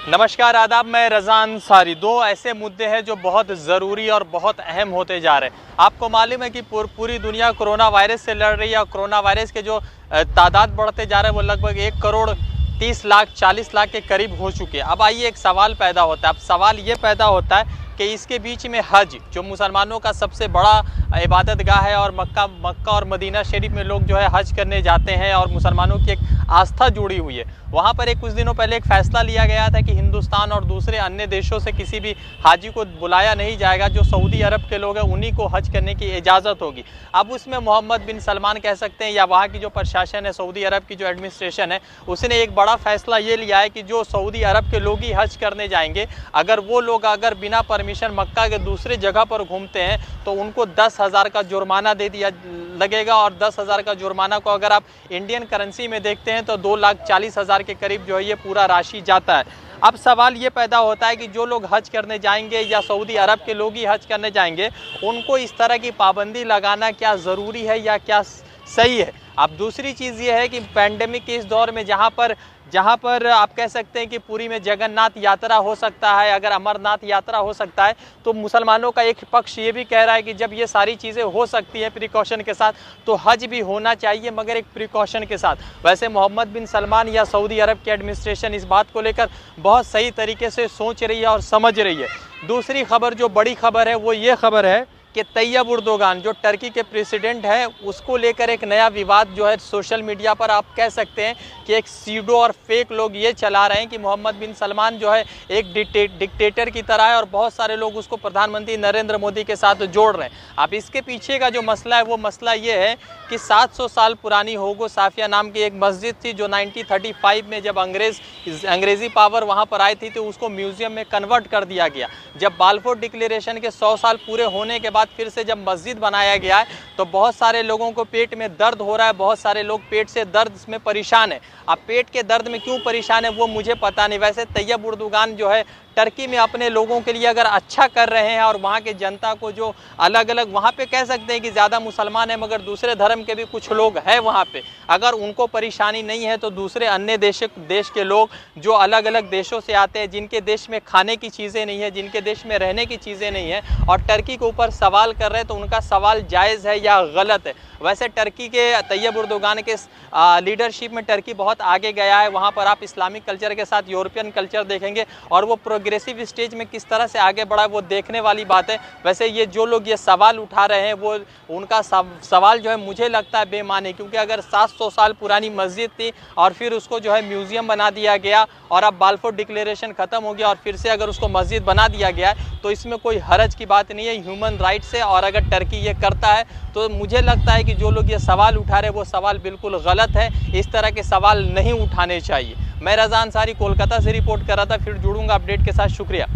नमस्कार आदाब, मैं रज़ान सारी। दो ऐसे मुद्दे हैं जो बहुत ज़रूरी और बहुत अहम होते जा रहे हैं। आपको मालूम है कि पूरी दुनिया कोरोना वायरस से लड़ रही है और कोरोना वायरस के जो तादाद बढ़ते जा रहे हैं वो लगभग 1 करोड़ 30 लाख 40 लाख के करीब हो चुके हैं। अब आइए एक सवाल पैदा होता है। अब सवाल ये पैदा होता है कि इसके बीच में हज, जो मुसलमानों का सबसे बड़ा इबादत गाह है और मक्का और मदीना शरीफ में लोग जो है हज करने जाते हैं और मुसलमानों की एक आस्था जुड़ी हुई है। वहाँ पर कुछ दिनों पहले एक फ़ैसला लिया गया था कि हिंदुस्तान और दूसरे अन्य देशों से किसी भी हाजी को बुलाया नहीं जाएगा। जो सऊदी अरब के लोग हैं उन्हीं को हज करने की इजाज़त होगी। अब उसमें मोहम्मद बिन सलमान कह सकते हैं या वहाँ की जो प्रशासन है, सऊदी अरब की जो एडमिनिस्ट्रेशन है, उसने एक बड़ा फ़ैसला ये लिया है कि जो सऊदी अरब के लोग ही हज करने जाएंगे, अगर वो लोग बिना परमिशन मक्का के दूसरे जगह पर घूमते हैं तो उनको 10,000 का जुर्माना दे दिया लगेगा। और 10,000 का जुर्माना को अगर आप इंडियन करेंसी में देखते हैं तो 2,40,000 के करीब जो है ये पूरा राशि जाता है। अब सवाल ये पैदा होता है कि जो लोग हज करने जाएंगे या सऊदी अरब के लोग ही हज करने जाएंगे, उनको इस तरह की पाबंदी लगाना क्या ज़रूरी है या क्या सही है। अब दूसरी चीज़ ये है कि पैंडेमिक के इस दौर में जहाँ पर आप कह सकते हैं कि पूरी में जगन्नाथ यात्रा हो सकता है, अगर अमरनाथ यात्रा हो सकता है, तो मुसलमानों का एक पक्ष ये भी कह रहा है कि जब ये सारी चीज़ें हो सकती हैं प्रिकॉशन के साथ, तो हज भी होना चाहिए, मगर एक प्रिकॉशन के साथ। वैसे मोहम्मद बिन सलमान या सऊदी अरब की एडमिनिस्ट्रेशन इस बात को लेकर बहुत सही तरीके से सोच रही है और समझ रही है। दूसरी खबर, जो बड़ी खबर है, वो ये खबर है कि तैयब उर्दोगान जो टर्की के प्रेसिडेंट हैं, उसको लेकर एक नया विवाद जो है सोशल मीडिया पर आप कह सकते हैं कि एक सीडो और फेक लोग ये चला रहे हैं कि मोहम्मद बिन सलमान जो है एक डिक्टेटर की तरह है और बहुत सारे लोग उसको प्रधानमंत्री नरेंद्र मोदी के साथ जोड़ रहे हैं। अब इसके पीछे का जो मसला है वो मसला ये है कि 700 साल पुरानी होगो साफिया नाम की एक मस्जिद थी जो 1935 में जब अंग्रेज़ी पावर वहाँ पर आई थी तो उसको म्यूज़ियम में कन्वर्ट कर दिया गया। जब बाल्फोर डिक्लेरेशन के 100 साल पूरे होने के बाद फिर से जब मस्जिद बनाया गया है तो बहुत सारे लोगों को पेट में दर्द हो रहा है, बहुत सारे लोग पेट से दर्द में परेशान है। अब पेट के दर्द में क्यों परेशान है वो मुझे पता नहीं। वैसे तैयब उर्दोगान जो है टर्की में अपने लोगों के लिए अगर अच्छा कर रहे हैं और वहाँ के जनता को जो अलग अलग वहाँ पे कह सकते हैं कि ज़्यादा मुसलमान है मगर दूसरे धर्म के भी कुछ लोग हैं वहाँ पे, अगर उनको परेशानी नहीं है तो दूसरे अन्य देश के लोग जो अलग अलग देशों से आते हैं, जिनके देश में खाने की चीज़ें नहीं है, जिनके देश में रहने की चीज़ें नहीं है और टर्की के ऊपर सवाल कर रहे हैं, तो उनका सवाल जायज़ है या गलत है। वैसे टर्की के तैयब उर्दोगान के लीडरशिप में टर्की बहुत आगे गया है। वहाँ पर आप इस्लामिक कल्चर के साथ यूरोपियन कल्चर देखेंगे और वो प्रोग्रेसिव स्टेज में किस तरह से आगे बढ़ा है वो देखने वाली बात है। वैसे ये जो लोग ये सवाल उठा रहे हैं वो उनका सवाल जो है मुझे लगता है बेमानी, क्योंकि अगर 700 साल पुरानी मस्जिद थी और फिर उसको जो है म्यूज़ियम बना दिया गया और अब बाल्फोर डिक्लेरेशन ख़त्म हो गया और फिर से अगर उसको मस्जिद बना दिया गया है तो इसमें कोई हरज की बात नहीं है, ह्यूमन राइट्स है। और अगर टर्की ये करता है तो मुझे लगता है कि जो लोग ये सवाल उठा रहे हैं वो सवाल बिल्कुल गलत है। इस तरह के सवाल नहीं उठाने चाहिए। मैं रज़ान सारी कोलकाता से रिपोर्ट कर रहा था, फिर जुड़ूंगा अपडेट के साथ। शुक्रिया।